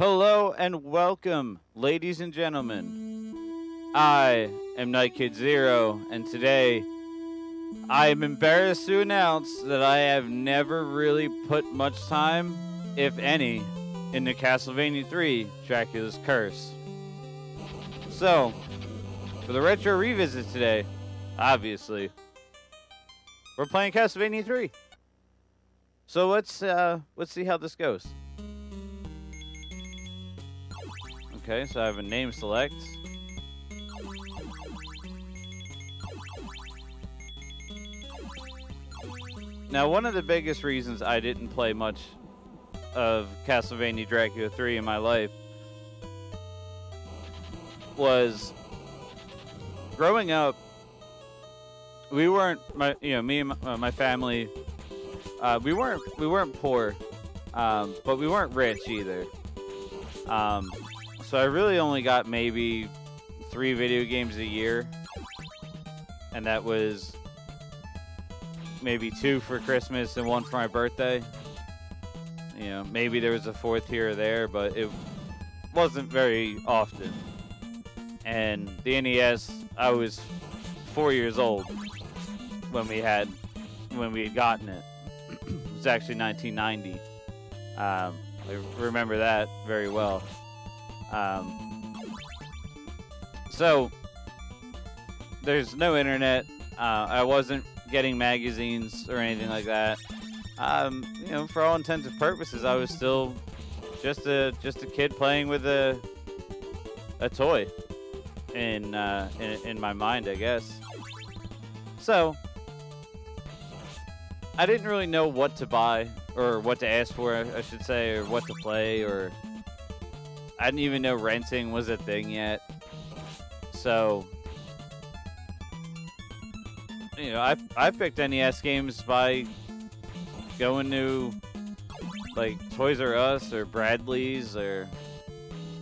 Hello and welcome, ladies and gentlemen. I am Nightkid 0, and today I am embarrassed to announce that I have never really put much time, if any, into Castlevania III, Dracula's Curse. So, for the retro revisit today, obviously, we're playing Castlevania III. So let's see how this goes. Okay, so I have a name select. Now, one of the biggest reasons I didn't play much of Castlevania Dracula 3 in my life was growing up. We weren't me and my family. We weren't poor, but we weren't rich either. So I really only got maybe 3 video games a year, and that was maybe 2 for Christmas and 1 for my birthday. You know, maybe there was a 4th here or there, but it wasn't very often. And the NES, I was 4 years old when we had gotten it. It was actually 1990. I remember that very well. So there's no internet. I wasn't getting magazines or anything like that. You know, for all intents and purposes, I was still just a kid playing with a toy in my mind, I guess. So I didn't really know what to buy or what to ask for, I should say, or what to play, or I didn't even know renting was a thing yet. So, you know, I picked NES games by going to, like, Toys R Us or Bradley's or,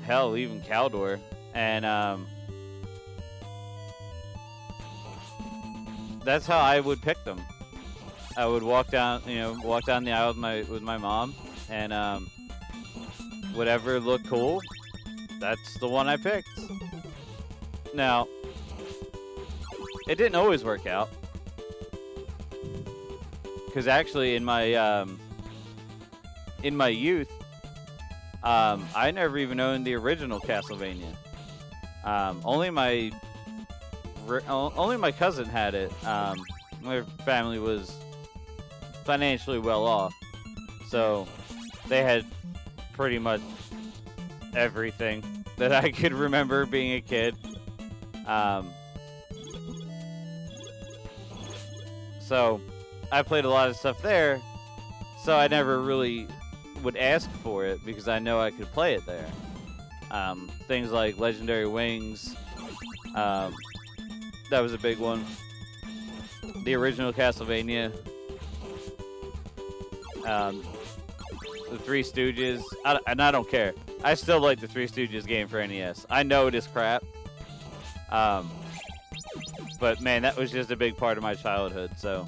hell, even Caldor. And, that's how I would pick them. I would walk down the aisle with my mom, and, whatever looked cool, that's the one I picked. Now, it didn't always work out, because actually in my youth, I never even owned the original Castlevania. Only my cousin had it. My family was financially well off, so they had pretty much everything that I could remember being a kid. So I played a lot of stuff there, so I never really would ask for it because I know I could play it there. Things like Legendary Wings, that was a big one. The original Castlevania, the Three Stooges, and I don't care. I still like the Three Stooges game for NES. I know it is crap, but man, that was just a big part of my childhood. So,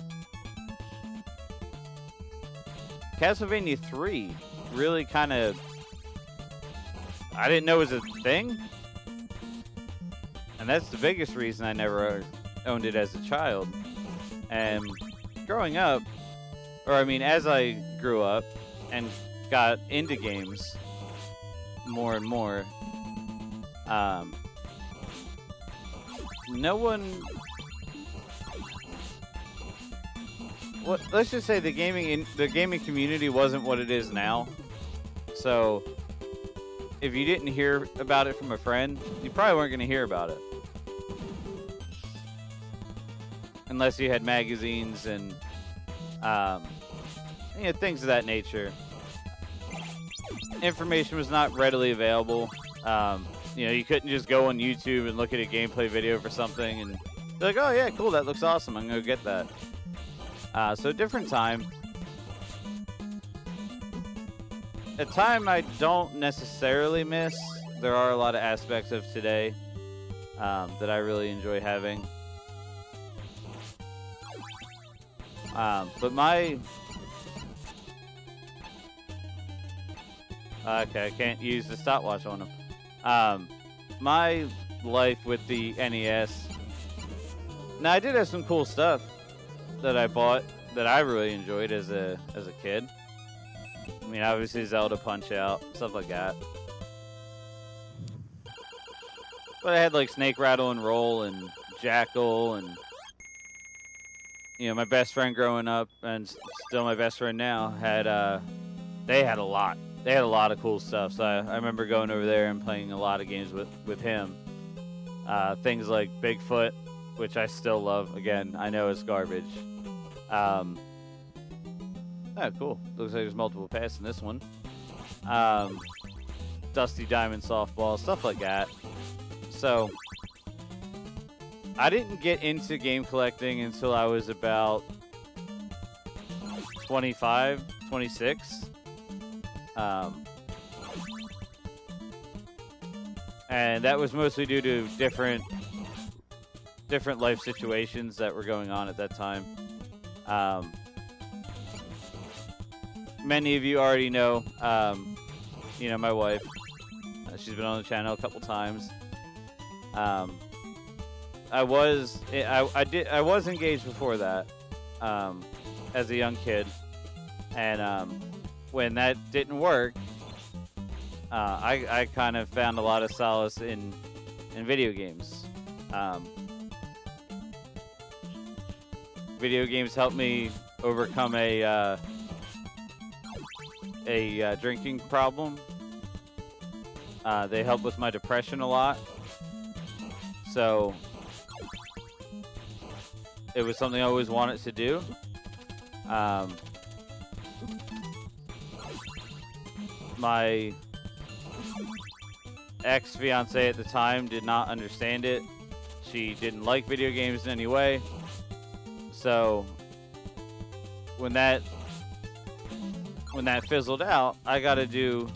Castlevania 3 really kind of, I didn't know it was a thing, and that's the biggest reason I never owned it as a child. And growing up, or I mean, as I grew up and got into games more and more, no one. Let's just say the gaming community wasn't what it is now. So, if you didn't hear about it from a friend, you probably weren't going to hear about it, unless you had magazines and you know, things of that nature. Information was not readily available. You know, you couldn't just go on YouTube and look at a gameplay video for something and be like, oh yeah, cool, that looks awesome, I'm gonna get that. So different time. A time I don't necessarily miss. There are a lot of aspects of today that I really enjoy having. But Okay, I can't use the stopwatch on them. My life with the NES. Now, I did have some cool stuff that I bought that I really enjoyed as a kid. I mean, obviously Zelda Punch-Out, stuff like that. But I had like Snake Rattle and Roll and Jackal and, you know, my best friend growing up and still my best friend now had, they had a lot. They had a lot of cool stuff. So I remember going over there and playing a lot of games with him. Things like Bigfoot, which I still love. Again, I know it's garbage. Oh, cool. Looks like there's multiple paths in this one. Dusty Diamond Softball, stuff like that. So, I didn't get into game collecting until I was about 25, 26. And that was mostly due to different life situations that were going on at that time. Many of you already know, you know, my wife. She's been on the channel a couple times. I was engaged before that, as a young kid, and when that didn't work, I kind of found a lot of solace in video games. Video games helped me overcome a drinking problem. They helped with my depression a lot. So it was something I always wanted to do. My ex-fiance at the time did not understand it. She didn't like video games in any way. So when that fizzled out, I got to do,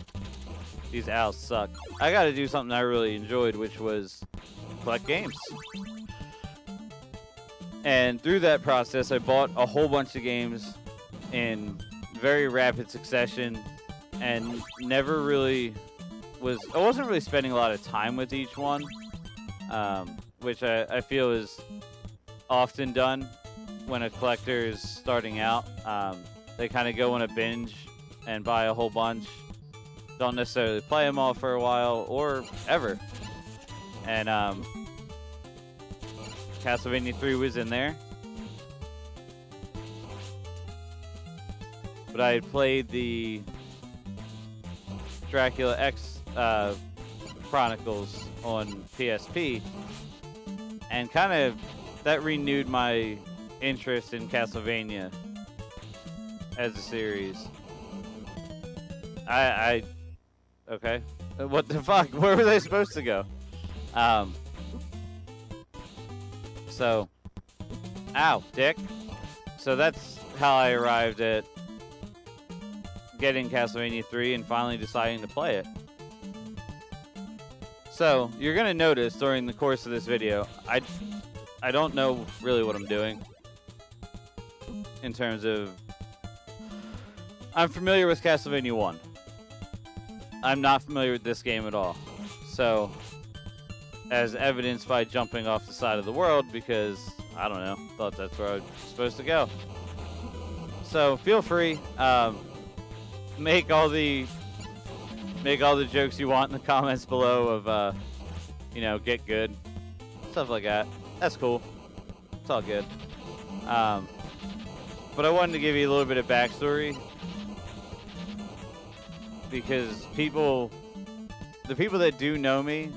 these owls suck. I got to do something I really enjoyed, which was collect games. And through that process, I bought a whole bunch of games in very rapid succession, and never really I wasn't really spending a lot of time with each one, which I feel is often done when a collector is starting out. They kind of go on a binge and buy a whole bunch, don't necessarily play them all for a while or ever. And Castlevania III was in there, but I had played the Dracula X Chronicles on PSP, and kind of that renewed my interest in Castlevania as a series. Okay, what the fuck? Where were they supposed to go? So, ow, dick. So that's how I arrived at getting Castlevania 3 and finally deciding to play it. So, you're going to notice during the course of this video, I don't know really what I'm doing in terms of... I'm familiar with Castlevania 1. I'm not familiar with this game at all. So, as evidenced by jumping off the side of the world, because, I don't know, thought that's where I was supposed to go. So, feel free, make all the jokes you want in the comments below of, you know, get good, stuff like that. That's cool. It's all good. But I wanted to give you a little bit of backstory, because the people that do know me.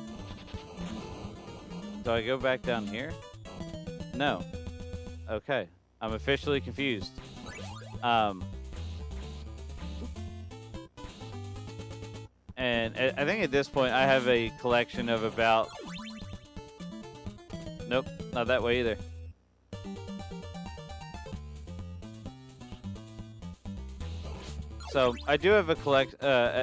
Do I go back down here? No. Okay. I'm officially confused. And I think at this point I have a collection of about... Nope, not that way either. So I do have a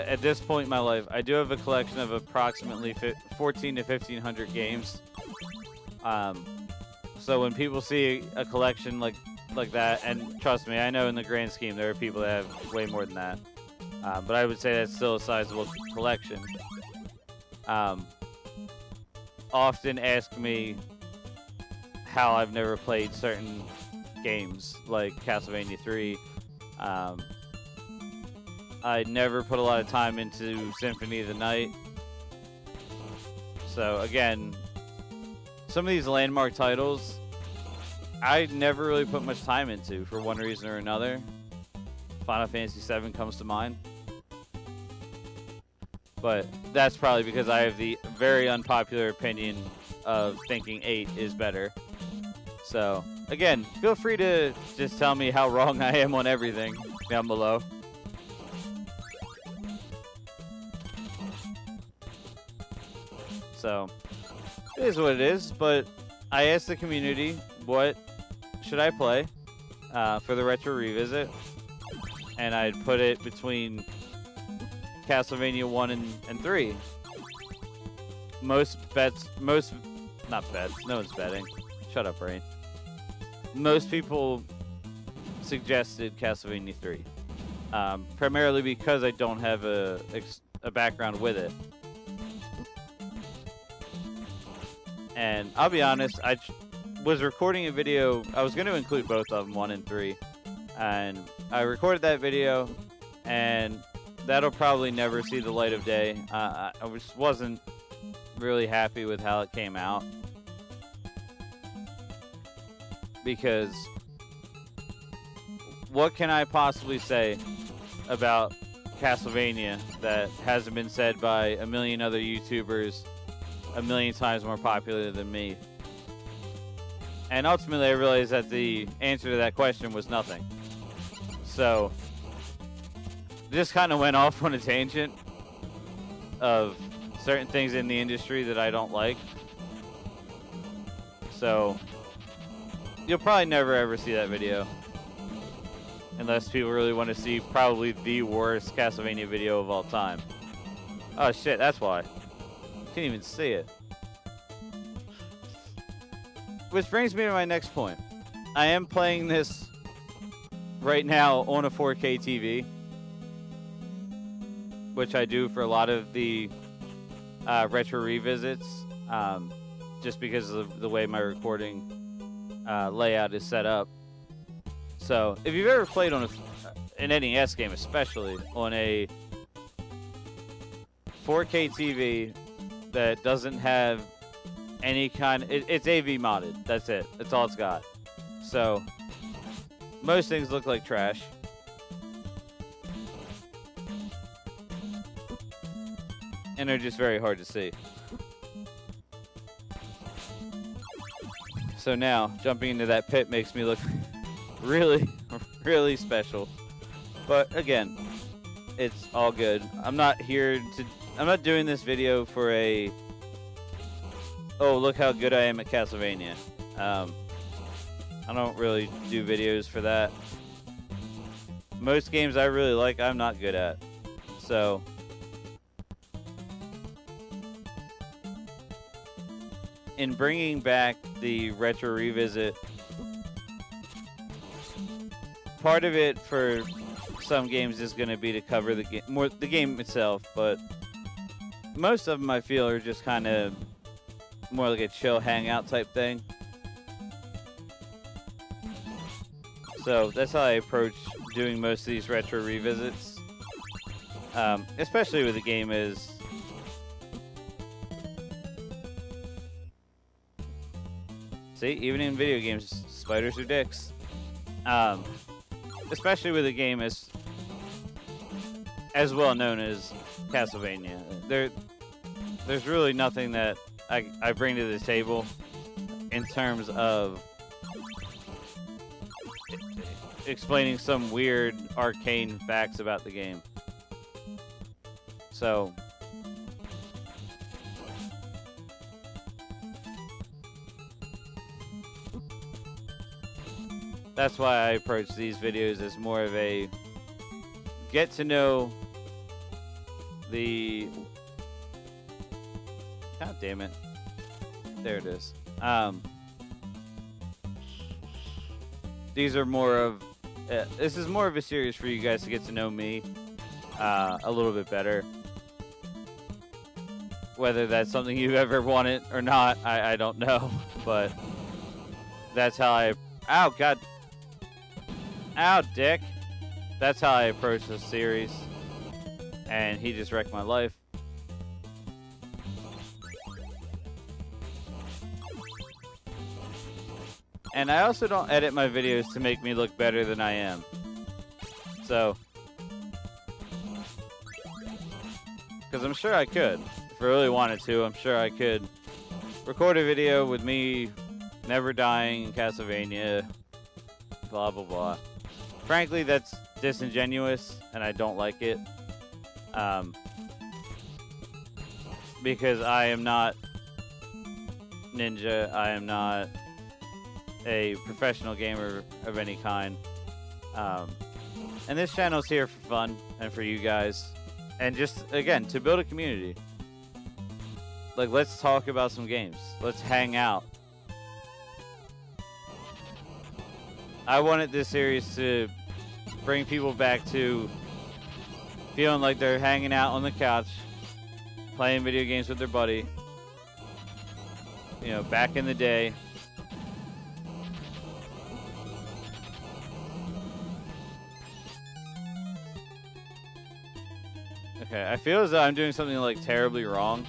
at this point in my life, I do have a collection of approximately 14 to 1,500 games. So when people see a collection like that, and trust me, I know in the grand scheme there are people that have way more than that. but I would say that's still a sizable collection. Often ask me how I've never played certain games like Castlevania III. I never put a lot of time into Symphony of the Night. So again, some of these landmark titles I never really put much time into for one reason or another. Final Fantasy VII comes to mind. But that's probably because I have the very unpopular opinion of thinking 8 is better. So, again, feel free to just tell me how wrong I am on everything down below. So, it is what it is, but I asked the community, what should I play for the Retro Revisit? And I'd put it between Castlevania 1 and 3. Not bets, no one's betting. Shut up, Brain. Most people suggested Castlevania 3. Primarily because I don't have a background with it. And I'll be honest, I was recording a video. I was going to include both of them, 1 and 3. And I recorded that video, and that'll probably never see the light of day. I just wasn't really happy with how it came out. Because what can I possibly say about Castlevania that hasn't been said by a million other YouTubers a million times more popular than me? And ultimately I realized that the answer to that question was nothing. So just kind of went off on a tangent of certain things in the industry that I don't like. So you'll probably never ever see that video. Unless people really want to see probably the worst Castlevania video of all time. Oh shit, that's why. Can't even see it. Which brings me to my next point. I am playing this right now on a 4K TV. Which I do for a lot of the retro revisits. Just because of the way my recording layout is set up. So, if you've ever played on an NES game, especially on a 4K TV that doesn't have any kind, it's AV modded. That's it. That's all it's got. So, most things look like trash. And they're just very hard to see. So now, jumping into that pit makes me look really, really special. But again, it's all good. I'm not doing this video for a, oh, look how good I am at Castlevania. I don't really do videos for that. Most games I really like, I'm not good at. So in bringing back the Retro Revisit, part of it for some games is going to be to cover the game itself, but most of them I feel are just kind of more like a chill hangout type thing. So that's how I approach doing most of these Retro Revisits, especially with the game is see, even in video games, spiders are dicks. Especially with a game as well known as Castlevania. There's really nothing that I bring to the table in terms of explaining some weird arcane facts about the game. So that's why I approach these videos as more of a get to know the... God damn it. There it is. These are more of... this is more of a series for you guys to get to know me a little bit better. Whether that's something you've ever wanted or not, I don't know. But that's how I... Ow, God. Ow, dick. That's how I approach this series. And he just wrecked my life. And I also don't edit my videos to make me look better than I am. So, because I'm sure I could. If I really wanted to, I'm sure I could record a video with me never dying in Castlevania, blah, blah, blah. Frankly, that's disingenuous, and I don't like it. Because I am not Ninja, I am not a professional gamer of any kind. And this channel's here for fun and for you guys. And just, again, to build a community. Like, let's talk about some games. Let's hang out. I wanted this series to bring people back to feeling like they're hanging out on the couch, playing video games with their buddy. You know, back in the day. Okay, I feel as though I'm doing something like terribly wrong.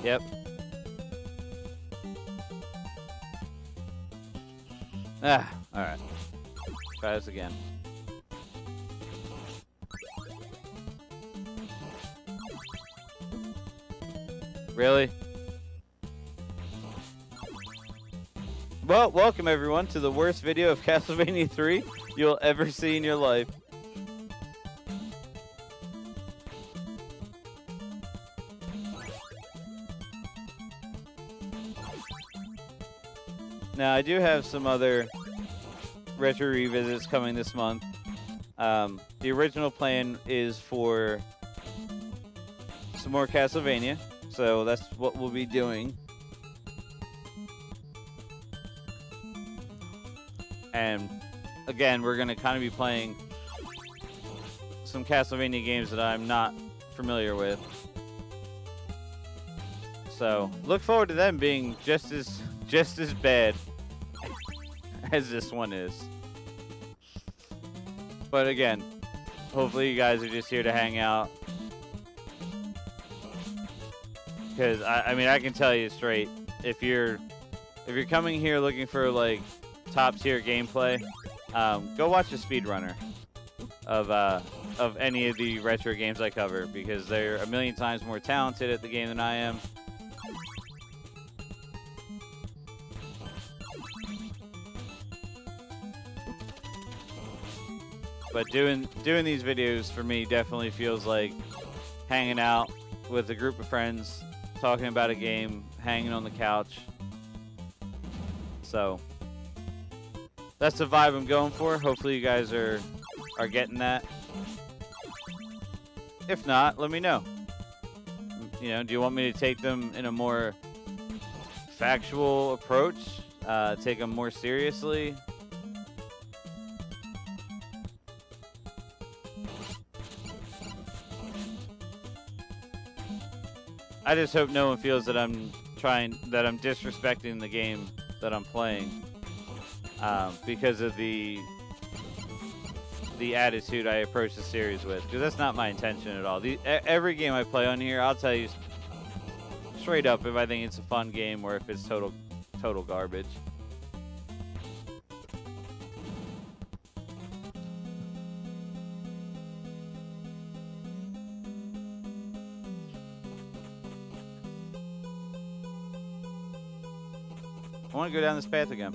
Yep. Ah, alright. Try this again. Really? Well, welcome everyone to the worst video of Castlevania III you'll ever see in your life. Now, I do have some other retro revisits coming this month. The original plan is for some more Castlevania, so that's what we'll be doing. And again, we're going to kind of be playing some Castlevania games that I'm not familiar with. So, look forward to them being just as bad as this one is. But again, hopefully you guys are just here to hang out. Because I mean, I can tell you straight, if you're coming here looking for like top tier gameplay, go watch a speedrunner of any of the retro games I cover, because they're a million times more talented at the game than I am. But doing these videos for me definitely feels like hanging out with a group of friends, talking about a game, hanging on the couch. So that's the vibe I'm going for. Hopefully you guys are getting that. If not, let me know. You know, do you want me to take them in a more factual approach? Take them more seriously? I just hope no one feels that I'm disrespecting the game that I'm playing because of the attitude I approach the series with, because that's not my intention at all. Every game I play on here, I'll tell you straight up if I think it's a fun game or if it's total garbage. I want to go down this path again.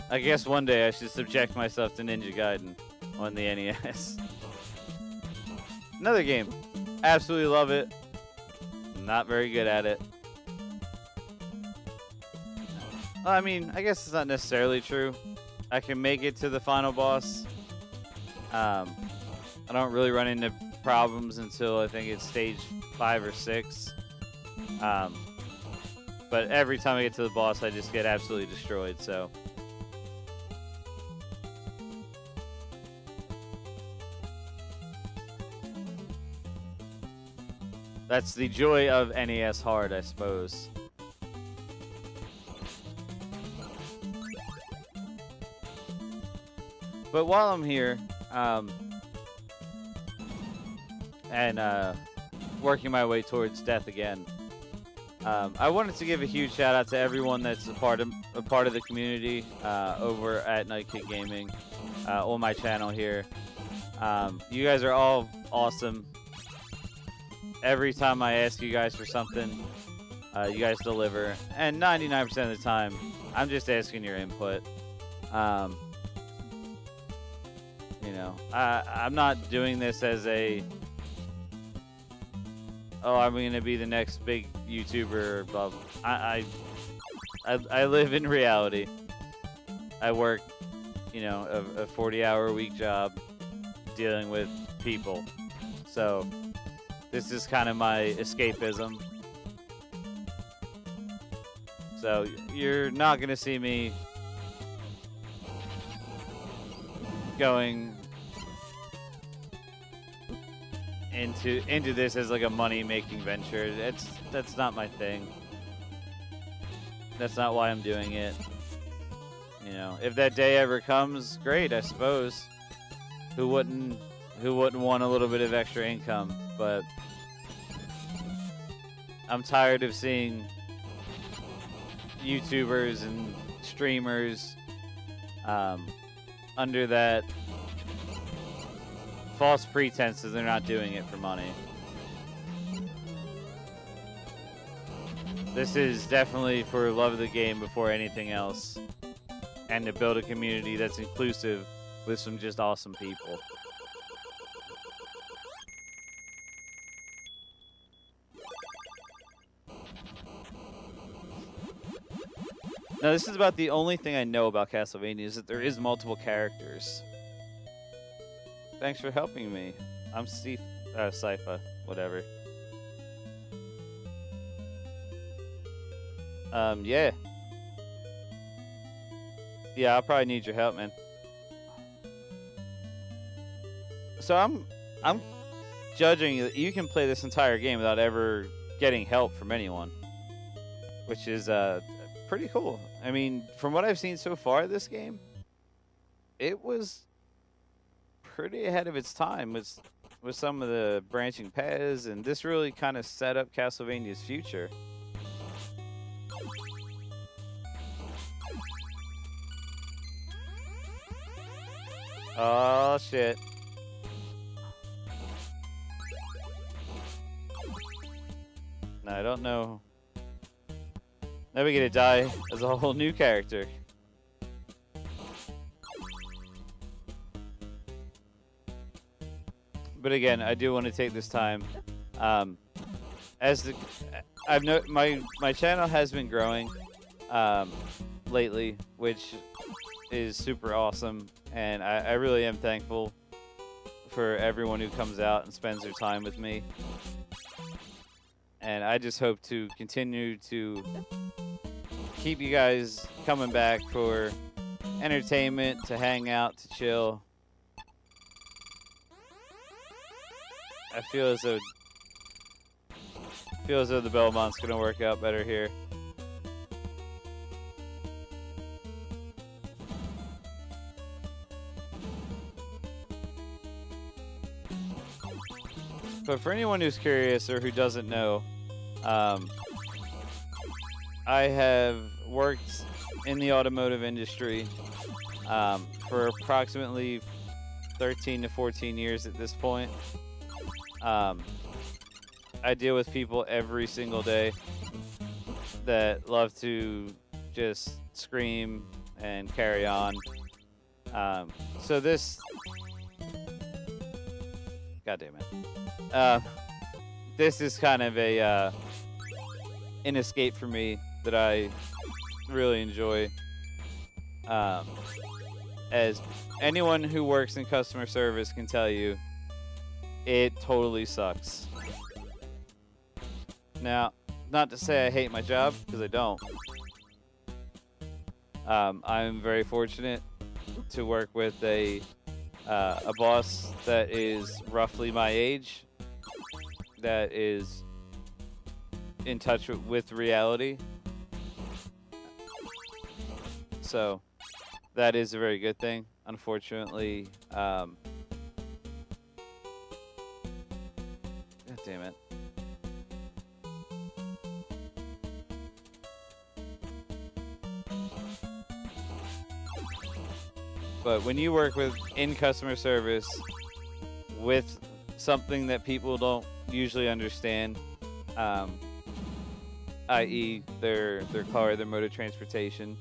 I guess one day I should subject myself to Ninja Gaiden on the NES. Another game. Absolutely love it. not very good at it. I mean, I guess it's not necessarily true. I can make it to the final boss. I don't really run into problems until I think it's stage 5 or 6. But every time I get to the boss, I just get absolutely destroyed, so. That's the joy of NES Hard, I suppose. But while I'm here, and working my way towards death again, I wanted to give a huge shout out to everyone that's a part of the community over at Nightkid Gaming on my channel here. You guys are all awesome. Every time I ask you guys for something, you guys deliver, and 99% of the time, I'm just asking your input. You know, I'm not doing this as a, oh, I'm going to be the next big YouTuber, blah, blah. I live in reality. I work, you know, a 40-hour-a-week job dealing with people. So this is kind of my escapism. So you're not going to see me going into this as like a money-making venture. That's not my thing. That's not why I'm doing it. You know, if that day ever comes, great, I suppose. Who wouldn't want a little bit of extra income? But I'm tired of seeing YouTubers and streamers under that false pretense that they're not doing it for money. This is definitely for love of the game before anything else, and to build a community that's inclusive with some just awesome people. Now, this is about the only thing I know about Castlevania, is that there is multiple characters. Thanks for helping me. I'm Steve, Sypha, whatever. Yeah. Yeah, I'll probably need your help, man. So I'm judging that you can play this entire game without ever getting help from anyone, which is pretty cool. I mean, from what I've seen so far this game, it was pretty ahead of its time with some of the branching paths, and this really kind of set up Castlevania's future. Oh shit. No, I don't know. Now we get to die as a whole new character. But again, I do want to take this time. My channel has been growing lately, which is super awesome, and I really am thankful for everyone who comes out and spends their time with me. And I just hope to continue to keep you guys coming back for entertainment, to hang out, to chill. I feel as though the Belmont's gonna work out better here. But for anyone who's curious or who doesn't know, I have worked in the automotive industry for approximately 13 to 14 years at this point. I deal with people every single day that love to just scream and carry on. So this... God damn it. this is kind of a an escape for me that I really enjoy. As anyone who works in customer service can tell you, it totally sucks. Now, not to say I hate my job, because I don't. I'm very fortunate to work with a boss that is roughly my age, that is in touch with reality. So that is a very good thing. Unfortunately, God damn it. But when you work in customer service with something that people don't usually understand, i.e. their car, their mode of transportation,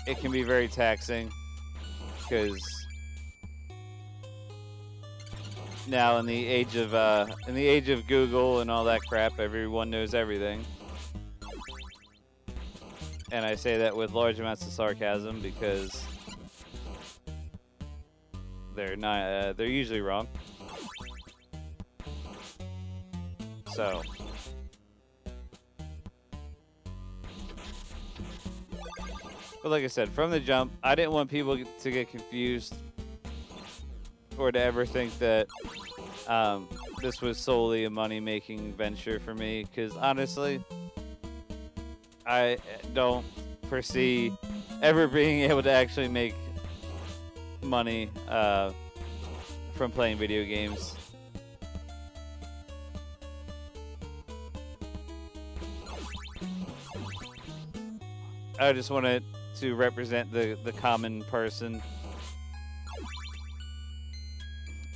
it can be very taxing, because now in the age of Google and all that crap, everyone knows everything. And I say that with large amounts of sarcasm, because they're not they're usually wrong. So but like I said, from the jump, I didn't want people to get confused or to ever think that this was solely a money-making venture for me, because honestly, I don't foresee ever being able to actually make money from playing video games. I just wanted to represent the common person.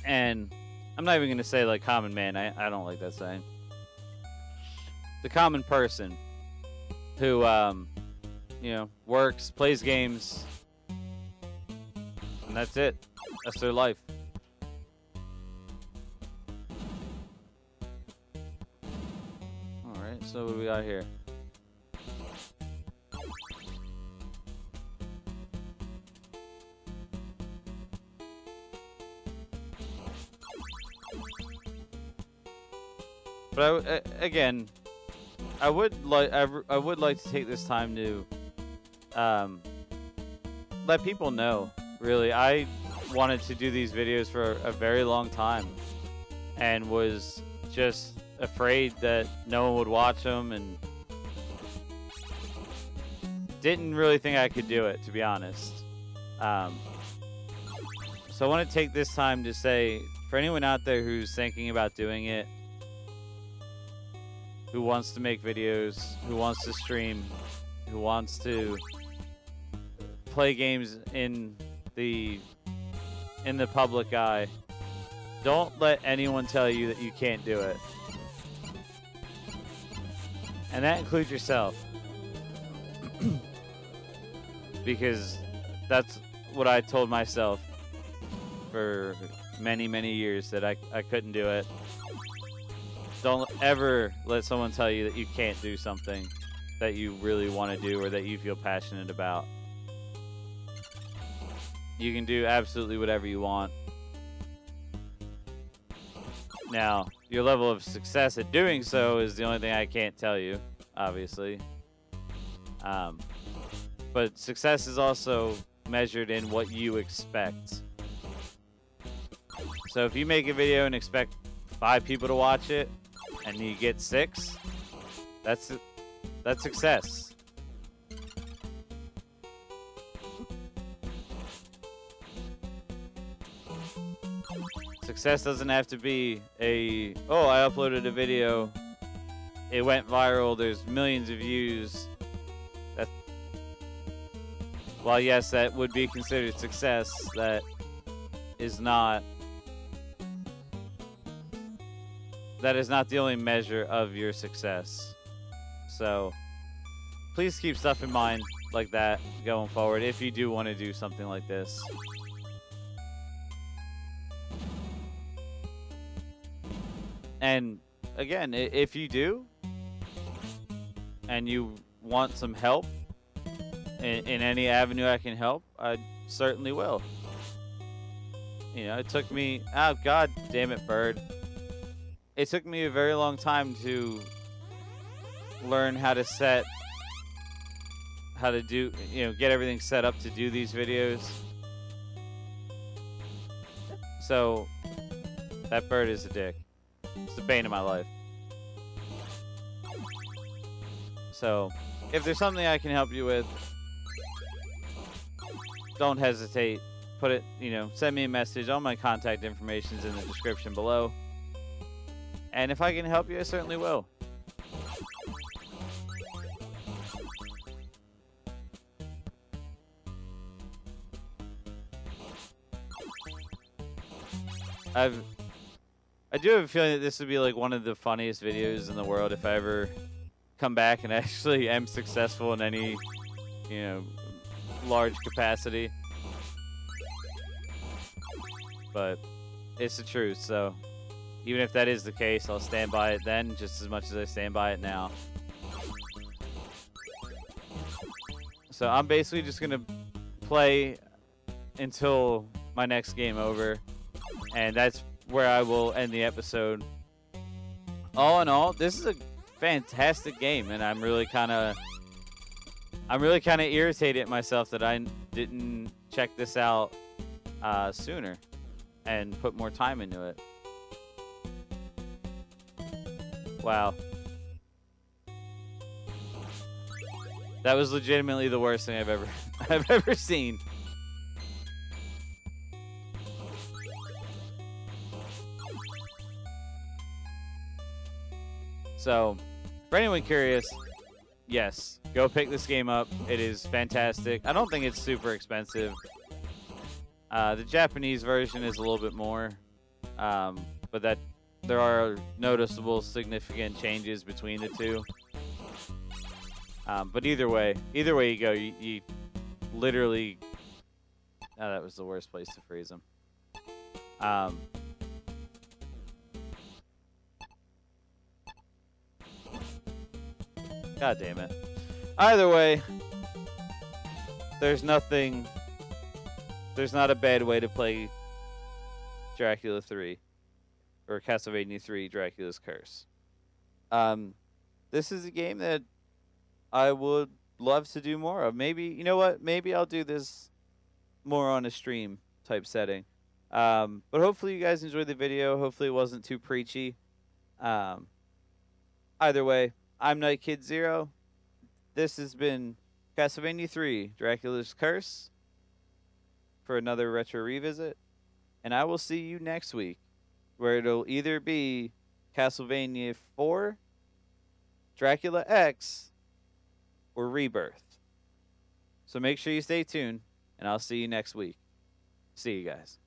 And I'm not even going to say like common man. I don't like that saying. The common person who, you know, works, plays games, and that's it. That's their life. Alright, so what do we got here? But again, I would like to take this time to let people know. Really, I wanted to do these videos for a very long time, and was just afraid that no one would watch them, and didn't really think I could do it, to be honest. So I want to take this time to say, for anyone out there who's thinking about doing it, who wants to make videos, who wants to stream, who wants to play games in the public eye, don't let anyone tell you that you can't do it. And that includes yourself. Because that's what I told myself for many, many years, that I couldn't do it. Don't ever let someone tell you that you can't do something that you really want to do or that you feel passionate about. You can do absolutely whatever you want. Now, your level of success at doing so is the only thing I can't tell you, obviously. But success is also measured in what you expect. So if you make a video and expect 5 people to watch it, and you get 6, that's success. Success doesn't have to be oh, I uploaded a video, it went viral, there's millions of views. While yes, that would be considered success, that is not the only measure of your success. So please keep stuff in mind like that going forward if you do want to do something like this. And again, if you do, and you want some help in any avenue I can help, I certainly will. You know, it took me, oh god damn it, bird. It took me a very long time to learn how to do, you know, get everything set up to do these videos. So, that bird is a dick. It's the bane of my life. So, if there's something I can help you with, don't hesitate. Put it, you know, send me a message. All my contact information is in the description below. And if I can help you, I certainly will. I do have a feeling that this would be like one of the funniest videos in the world if I ever come back and actually am successful in any, you know, large capacity. But it's the truth, so even if that is the case, I'll stand by it then just as much as I stand by it now. So I'm basically just going to play until my next game over, and that's where I will end the episode. All in all, this is a fantastic game, and I'm really kind of irritated at myself that I didn't check this out sooner and put more time into it. Wow. That was legitimately the worst thing I've ever seen. So, for anyone curious, yes, go pick this game up. It is fantastic. I don't think it's super expensive. The Japanese version is a little bit more, but that there are noticeable, significant changes between the two. But either way you go, you literally. Oh, that was the worst place to freeze them. God damn it. Either way, there's not a bad way to play Dracula 3 or Castlevania 3 Dracula's Curse. This is a game that I would love to do more of. Maybe, you know what? Maybe I'll do this more on a stream type setting. But hopefully you guys enjoyed the video. Hopefully it wasn't too preachy. Either way, I'm Nightkid 0. This has been Castlevania 3 Dracula's Curse for another retro revisit. And I will see you next week, where it'll either be Castlevania 4, Dracula X, or Rebirth. So make sure you stay tuned, and I'll see you next week. See you guys.